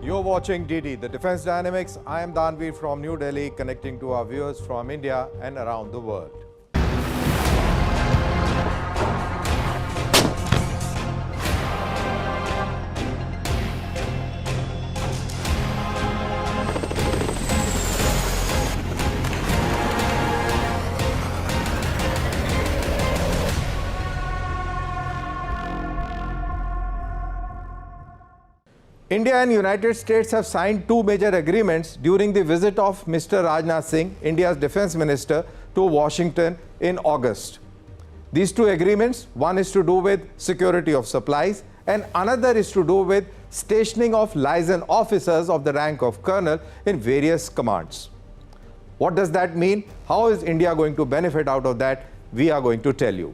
You're watching DD, the Defense Dynamics. I am Danveer from New Delhi, connecting to our viewers from India and around the world. India and United States have signed two major agreements during the visit of Mr. Rajnath Singh, India's Defense Minister, to Washington in August. These two agreements, one is to do with security of supplies and another is to do with stationing of liaison officers of the rank of colonel in various commands. What does that mean? How is India going to benefit out of that? We are going to tell you.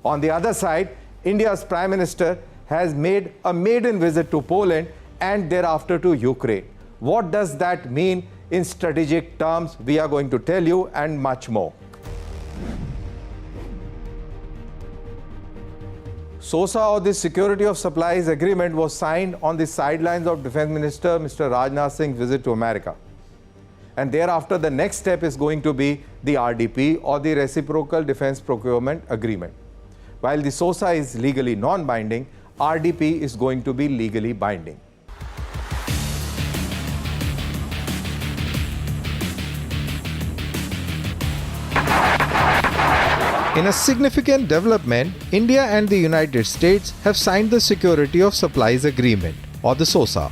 On the other side, India's Prime Minister has made a maiden visit to Poland and thereafter to Ukraine. What does that mean in strategic terms? We are going to tell you, and much more. SOSA, or the Security of Supplies Agreement, was signed on the sidelines of Defense Minister Mr. Rajnath Singh's visit to America. And thereafter, the next step is going to be the RDP, or the Reciprocal Defense Procurement Agreement. While the SOSA is legally non-binding, RDP is going to be legally binding. In a significant development, India and the United States have signed the Security of Supplies Agreement, or the SOSA.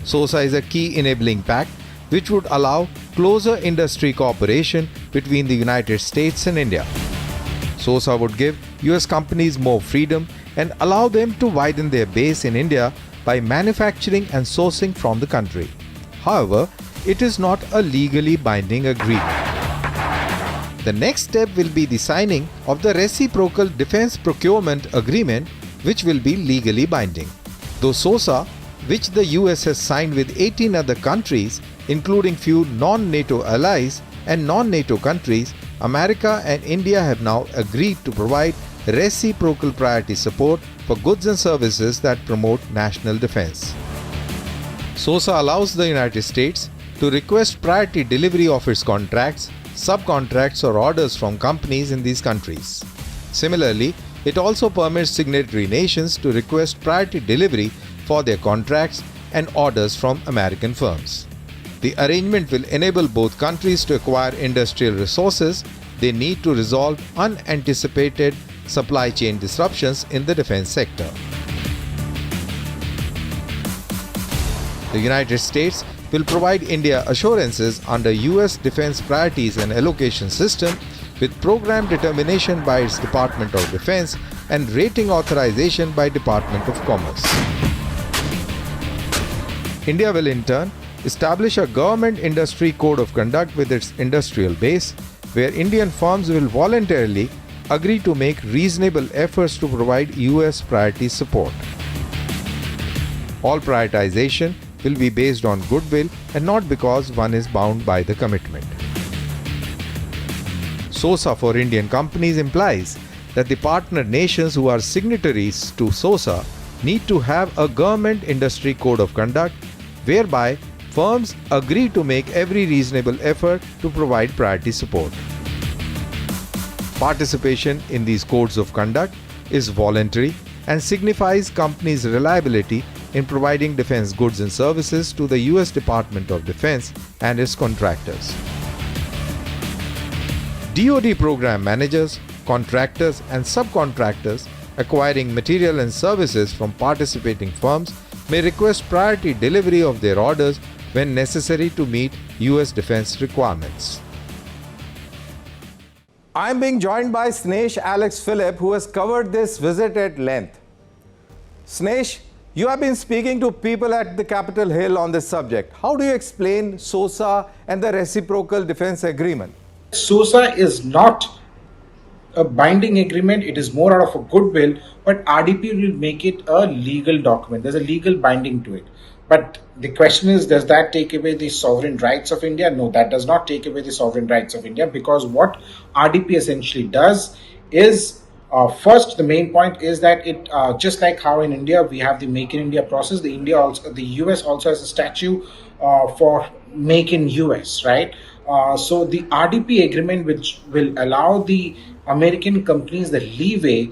SOSA is a key enabling pact which would allow closer industry cooperation between the United States and India. SOSA would give US companies more freedom and allow them to widen their base in India by manufacturing and sourcing from the country. However, it is not a legally binding agreement. The next step will be the signing of the Reciprocal Defense Procurement Agreement, which will be legally binding. Though SOSA, which the US has signed with 18 other countries, including few non-NATO allies and non-NATO countries, America and India have now agreed to provide reciprocal priority support for goods and services that promote national defense. SOSA allows the United States to request priority delivery of its contracts, subcontracts or orders from companies in these countries. Similarly, it also permits signatory nations to request priority delivery for their contracts and orders from American firms. The arrangement will enable both countries to acquire industrial resources they need to resolve unanticipated supply chain disruptions in the defense sector. The United States will provide India assurances under US Defense Priorities and Allocation System with program determination by its Department of Defense and rating authorization by Department of Commerce. India will in turn establish a government industry code of conduct with its industrial base, where Indian firms will voluntarily agree to make reasonable efforts to provide US priority support. All prioritization will be based on goodwill and not because one is bound by the commitment. SOSA for Indian companies implies that the partner nations who are signatories to SOSA need to have a government industry code of conduct whereby firms agree to make every reasonable effort to provide priority support. Participation in these codes of conduct is voluntary and signifies companies' reliability in providing defense goods and services to the US Department of Defense and its contractors. DoD program managers, contractors and subcontractors acquiring material and services from participating firms may request priority delivery of their orders when necessary to meet US defense requirements. I am being joined by Snesh Alex Phillip, who has covered this visit at length. Snesh, you have been speaking to people at the Capitol Hill on this subject. How do you explain SOSA and the Reciprocal Defense Agreement? SOSA is not a binding agreement. It is more out of a goodwill, but RDP will make it a legal document. There's a legal binding to it. But the question is, does that take away the sovereign rights of India? No, that does not take away the sovereign rights of India, because what RDP essentially does is First, the main point is that it just like how in India we have the Make in India process, the US also has a statute for Make in US, right? So the RDP agreement, which will allow the American companies the leeway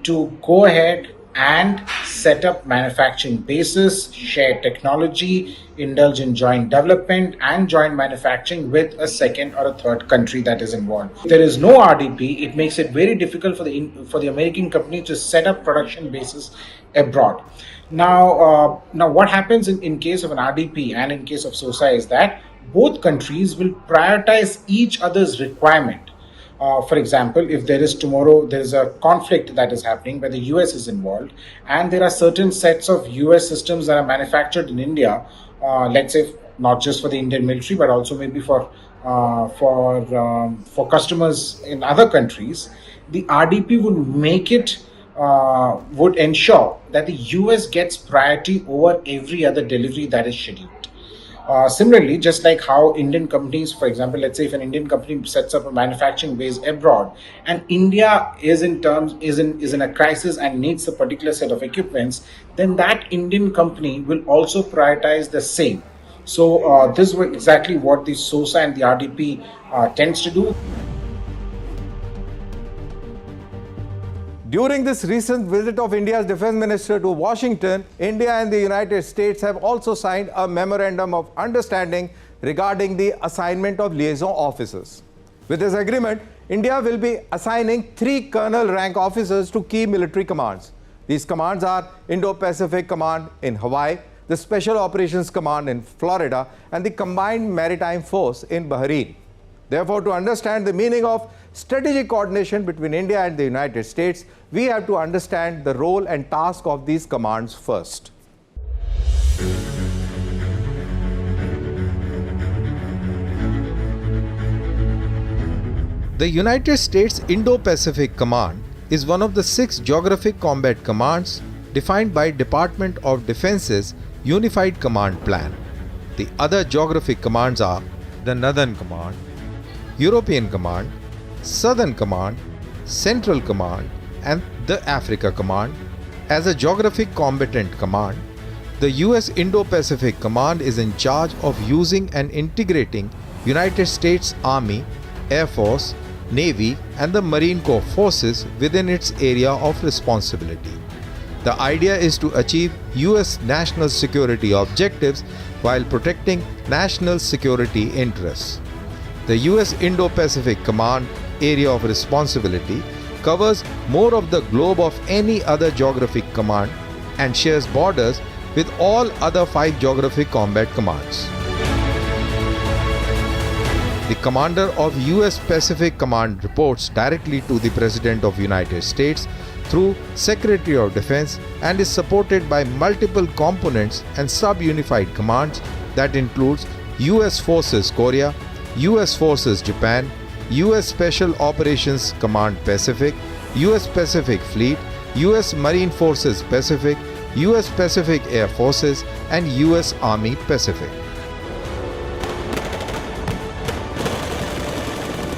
to go ahead and set up manufacturing bases, share technology, indulge in joint development and joint manufacturing with a second or a third country that is involved. If there is no RDP, it makes it very difficult for the American company to set up production bases abroad. Now, what happens in case of an RDP and in case of SOSA is that both countries will prioritize each other's requirement. For example, if there is a conflict that is happening where the US is involved, and there are certain sets of US systems that are manufactured in India, let's say not just for the Indian military, but also maybe for customers in other countries, the RDP would ensure that the US gets priority over every other delivery that is scheduled. Similarly, just like how Indian companies, for example, let's say if an Indian company sets up a manufacturing base abroad, and India is in a crisis and needs a particular set of equipments, then that Indian company will also prioritize the same. So this is exactly what the SOSA and the RDP tends to do. During this recent visit of India's Defence Minister to Washington, India and the United States have also signed a Memorandum of Understanding regarding the assignment of liaison officers. With this agreement, India will be assigning 3 colonel rank officers to key military commands. These commands are Indo-Pacific Command in Hawaii, the Special Operations Command in Florida, and the Combined Maritime Force in Bahrain. Therefore, to understand the meaning of strategic coordination between India and the United States, we have to understand the role and task of these commands first. The United States Indo-Pacific Command is one of the 6 geographic combat commands defined by Department of Defense's Unified Command Plan. The other geographic commands are the Northern Command, European Command, Southern Command, Central Command, and the Africa Command. As a geographic combatant command, the US Indo-Pacific Command is in charge of using and integrating United States Army, Air Force, Navy, and the Marine Corps forces within its area of responsibility. The idea is to achieve US national security objectives while protecting national security interests. The US Indo-Pacific Command area of responsibility covers more of the globe of any other geographic command and shares borders with all other 5 geographic combat commands. The commander of US Pacific Command reports directly to the President of the United States through Secretary of Defense and is supported by multiple components and sub-unified commands that includes US Forces Korea, US Forces Japan, US Special Operations Command Pacific, US Pacific Fleet, US Marine Forces Pacific, US Pacific Air Forces, and US Army Pacific.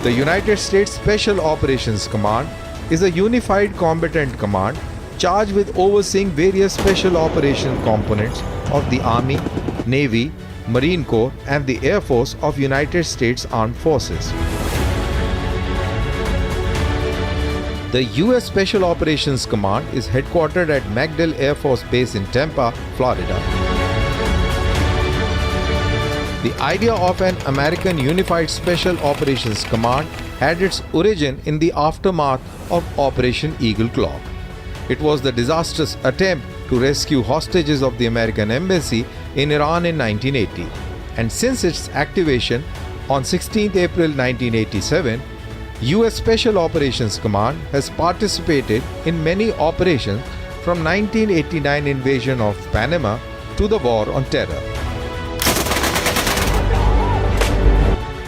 The United States Special Operations Command is a unified combatant command charged with overseeing various special operation components of the Army, Navy, Marine Corps, and the Air Force of United States Armed Forces. The U.S. Special Operations Command is headquartered at MacDill Air Force Base in Tampa, Florida. The idea of an American Unified Special Operations Command had its origin in the aftermath of Operation Eagle Claw. It was the disastrous attempt to rescue hostages of the American Embassy in Iran in 1980. And since its activation on 16 April 1987, U.S. Special Operations Command has participated in many operations from 1989 invasion of Panama to the War on Terror.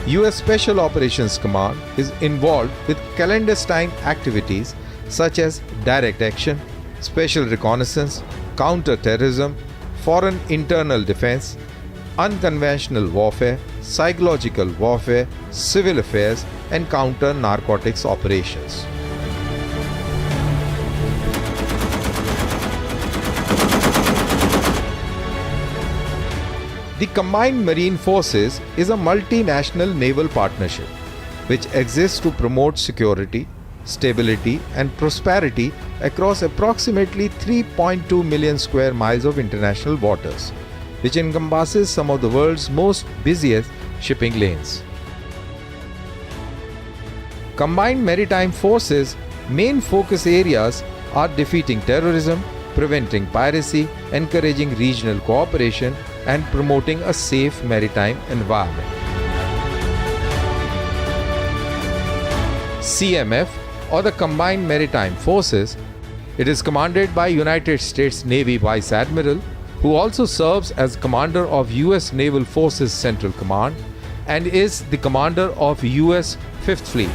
U.S. Special Operations Command is involved with clandestine activities such as direct action, special reconnaissance, counter-terrorism, foreign internal defense, unconventional warfare, psychological warfare, civil affairs, and counter-narcotics operations. The Combined Marine Forces is a multinational naval partnership which exists to promote security, stability, and prosperity across approximately 3.2 million square miles of international waters, which encompasses some of the world's most busiest shipping lanes. Combined Maritime Forces' main focus areas are defeating terrorism, preventing piracy, encouraging regional cooperation, and promoting a safe maritime environment. CMF, or the Combined Maritime Forces, it is commanded by United States Navy Vice Admiral, who also serves as commander of US Naval Forces Central Command and is the commander of US 5th Fleet.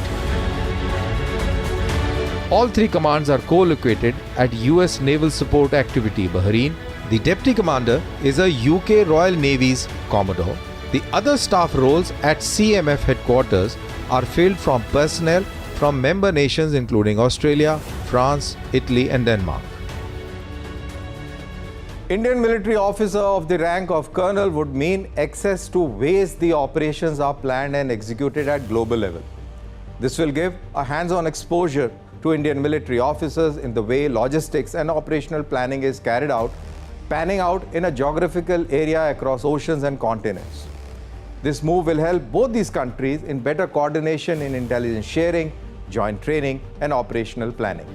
All three commands are co-located at US Naval Support Activity Bahrain. The Deputy Commander is a UK Royal Navy's Commodore. The other staff roles at CMF headquarters are filled from personnel from member nations including Australia, France, Italy and Denmark. Indian military officer of the rank of Colonel would mean access to ways the operations are planned and executed at global level. This will give a hands-on exposure to Indian military officers in the way logistics and operational planning is carried out, panning out in a geographical area across oceans and continents. This move will help both these countries in better coordination in intelligence sharing, joint training, and operational planning.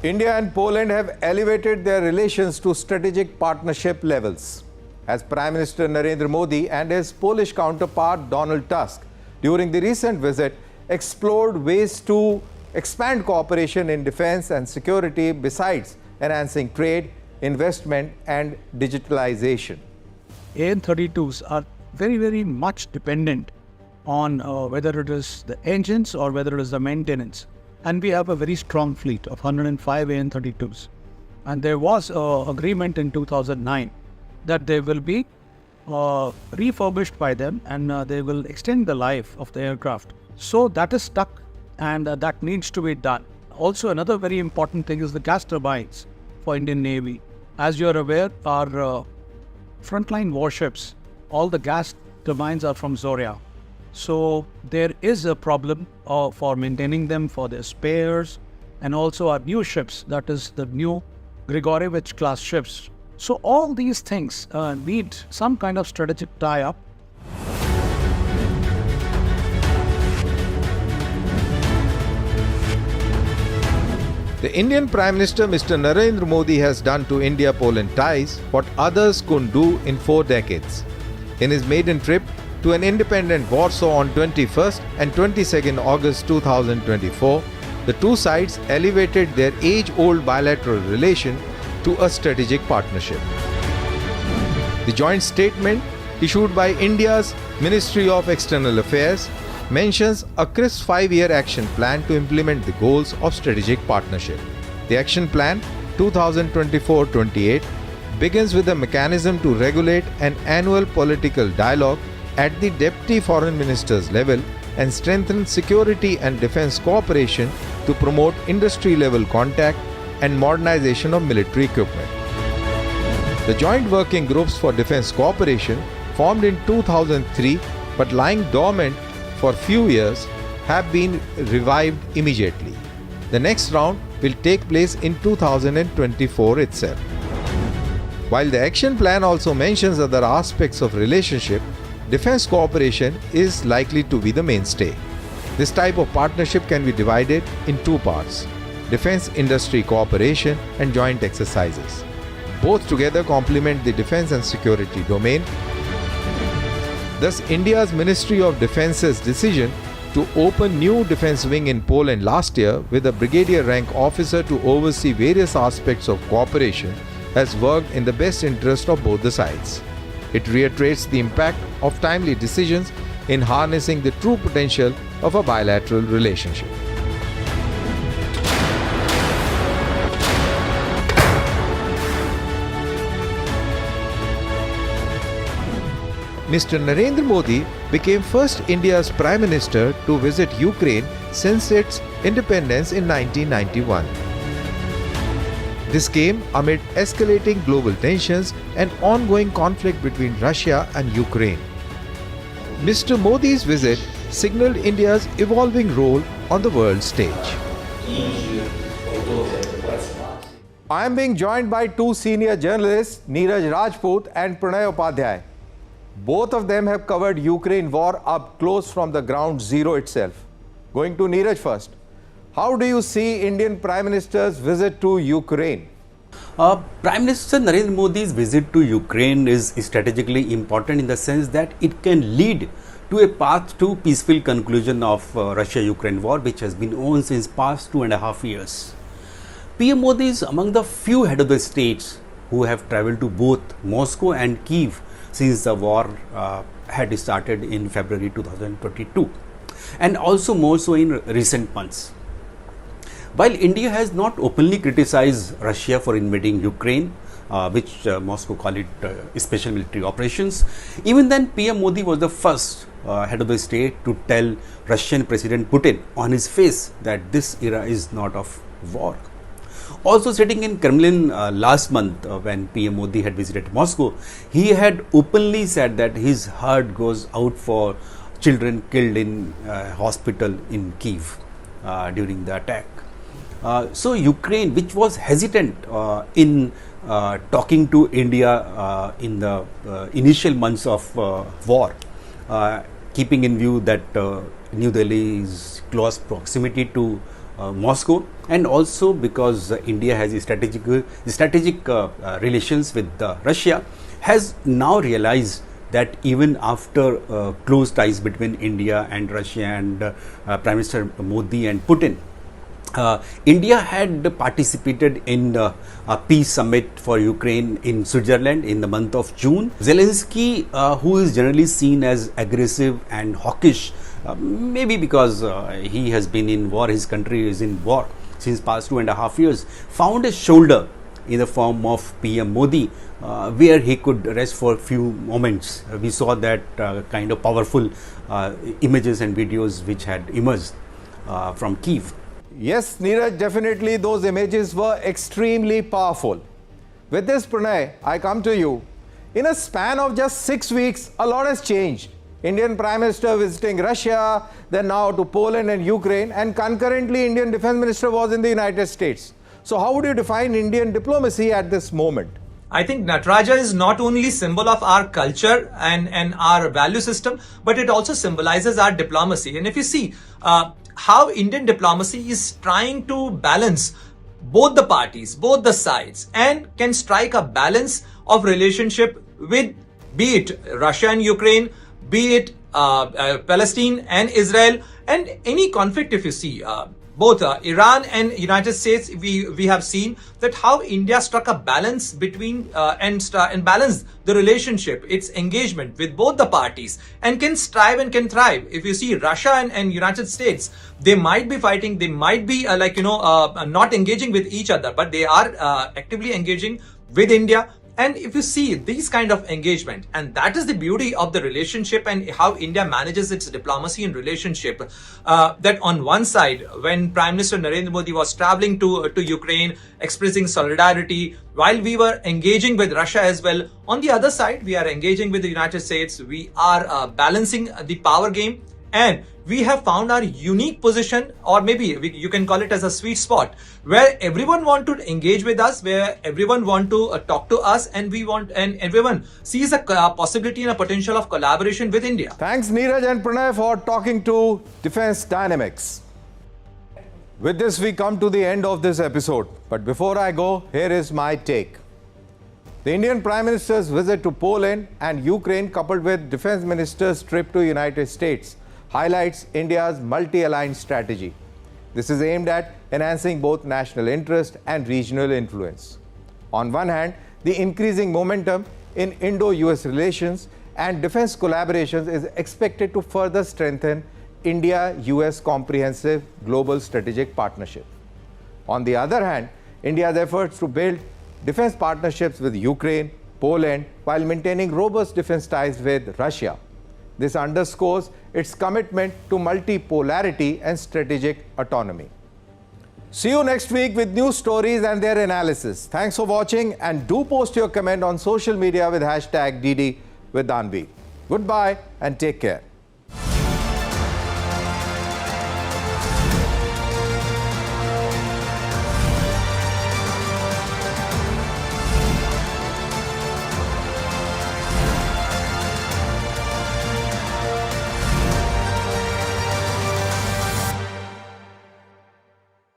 India and Poland have elevated their relations to strategic partnership levels. As Prime Minister Narendra Modi and his Polish counterpart Donald Tusk during the recent visit explored ways to expand cooperation in defense and security besides enhancing trade, investment and digitalization. AN-32s are very much dependent on whether it is the engines or whether it is the maintenance. And we have a very strong fleet of 105 AN-32s. And there was an agreement in 2009 that they will be refurbished by them and they will extend the life of the aircraft. So that is stuck and that needs to be done. Also, another very important thing is the gas turbines for Indian Navy. As you are aware, our frontline warships, all the gas turbines are from Zoria. So there is a problem for maintaining them, for their spares, and also our new ships, that is the new Grigorievich class ships. So all these things need some kind of strategic tie-up. The Indian Prime Minister Mr. Narendra Modi has done to India-Poland ties what others couldn't do in 4 decades. In his maiden trip to an independent Warsaw on 21st and 22nd August 2024, the two sides elevated their age-old bilateral relation to a strategic partnership. The joint statement issued by India's Ministry of External Affairs mentions a crisp 5-year action plan to implement the goals of strategic partnership. The action plan 2024-28 begins with a mechanism to regulate an annual political dialogue at the Deputy Foreign Minister's level and strengthen security and defense cooperation to promote industry-level contact and modernization of military equipment. The joint working groups for defense cooperation, formed in 2003 but lying dormant for few years, have been revived immediately. The next round will take place in 2024 itself. While the action plan also mentions other aspects of relationship, defense cooperation is likely to be the mainstay. This type of partnership can be divided in 2 parts: defense industry cooperation and joint exercises. Both together complement the defense and security domain. Thus, India's Ministry of Defence's decision to open new defense wing in Poland last year with a brigadier rank officer to oversee various aspects of cooperation has worked in the best interest of both the sides. It reiterates the impact of timely decisions in harnessing the true potential of a bilateral relationship. Mr. Narendra Modi became first India's Prime Minister to visit Ukraine since its independence in 1991. This came amid escalating global tensions and ongoing conflict between Russia and Ukraine. Mr. Modi's visit signaled India's evolving role on the world stage. I am being joined by two senior journalists, Neeraj Rajput and Pranay Upadhyay. Both of them have covered Ukraine war up close from the ground zero itself. Going to Neeraj first. How do you see Indian Prime Minister's visit to Ukraine? Prime Minister Narendra Modi's visit to Ukraine is strategically important in the sense that it can lead to a path to peaceful conclusion of Russia-Ukraine war, which has been on since past 2.5 years. PM Modi is among the few head of the states who have travelled to both Moscow and Kyiv since the war had started in February 2022, and also more so in recent months. While India has not openly criticized Russia for invading Ukraine, which Moscow call it special military operations, even then PM Modi was the first head of the state to tell Russian President Putin on his face that this era is not of war. Also sitting in Kremlin last month when PM Modi had visited Moscow, he had openly said that his heart goes out for children killed in hospital in Kyiv during the attack. So Ukraine, which was hesitant in talking to India in the initial months of war, keeping in view that New Delhi's close proximity to Moscow, and also because India has strategic relations with Russia, has now realized that even after close ties between India and Russia and Prime Minister Modi and Putin, India had participated in a peace summit for Ukraine in Switzerland in the month of June. Zelensky, who is generally seen as aggressive and hawkish, maybe because he has been in war, his country is in war since past 2.5 years, found a shoulder in the form of PM Modi, where he could rest for a few moments. We saw that kind of powerful images and videos which had emerged from Kyiv. Yes, Neeraj, definitely those images were extremely powerful. With this, Pranay, I come to you. In a span of just 6 weeks, a lot has changed. Indian Prime Minister visiting Russia, then now to Poland and Ukraine, and concurrently Indian Defence Minister was in the United States. So how would you define Indian diplomacy at this moment? I think Nataraja is not only symbol of our culture and our value system, but it also symbolizes our diplomacy. And if you see how Indian diplomacy is trying to balance both the parties, both the sides, and can strike a balance of relationship with, be it Russia and Ukraine, be it Palestine and Israel, and any conflict. If you see both Iran and United States, we have seen that how India struck a balance between and balanced the relationship, its engagement with both the parties, and can strive and can thrive. If you see Russia and United States, they might be fighting, they might be not engaging with each other, but they are actively engaging with India. And if you see these kind of engagement, and that is the beauty of the relationship and how India manages its diplomacy and relationship, that on one side, when Prime Minister Narendra Modi was traveling to Ukraine, expressing solidarity, while we were engaging with Russia as well, on the other side, we are engaging with the United States. We are balancing the power game, and we have found our unique position, or maybe you can call it as a sweet spot, where everyone want to engage with us, where everyone want to talk to us, and everyone sees a possibility and a potential of collaboration with India. Thanks, Neeraj and Pranay, for talking to Defense Dynamics. With this, we come to the end of this episode. But before I go, here is my take. The Indian Prime Minister's visit to Poland and Ukraine, coupled with Defense Minister's trip to United States, highlights India's multi-aligned strategy. This is aimed at enhancing both national interest and regional influence. On one hand, the increasing momentum in Indo-US relations and defense collaborations is expected to further strengthen India-US comprehensive global strategic partnership. On the other hand, India's efforts to build defense partnerships with Ukraine, Poland, while maintaining robust defense ties with Russia. This underscores its commitment to multipolarity and strategic autonomy. See you next week with new stories and their analysis. Thanks for watching, and do post your comment on social media with #DD with Danvi. Goodbye and take care.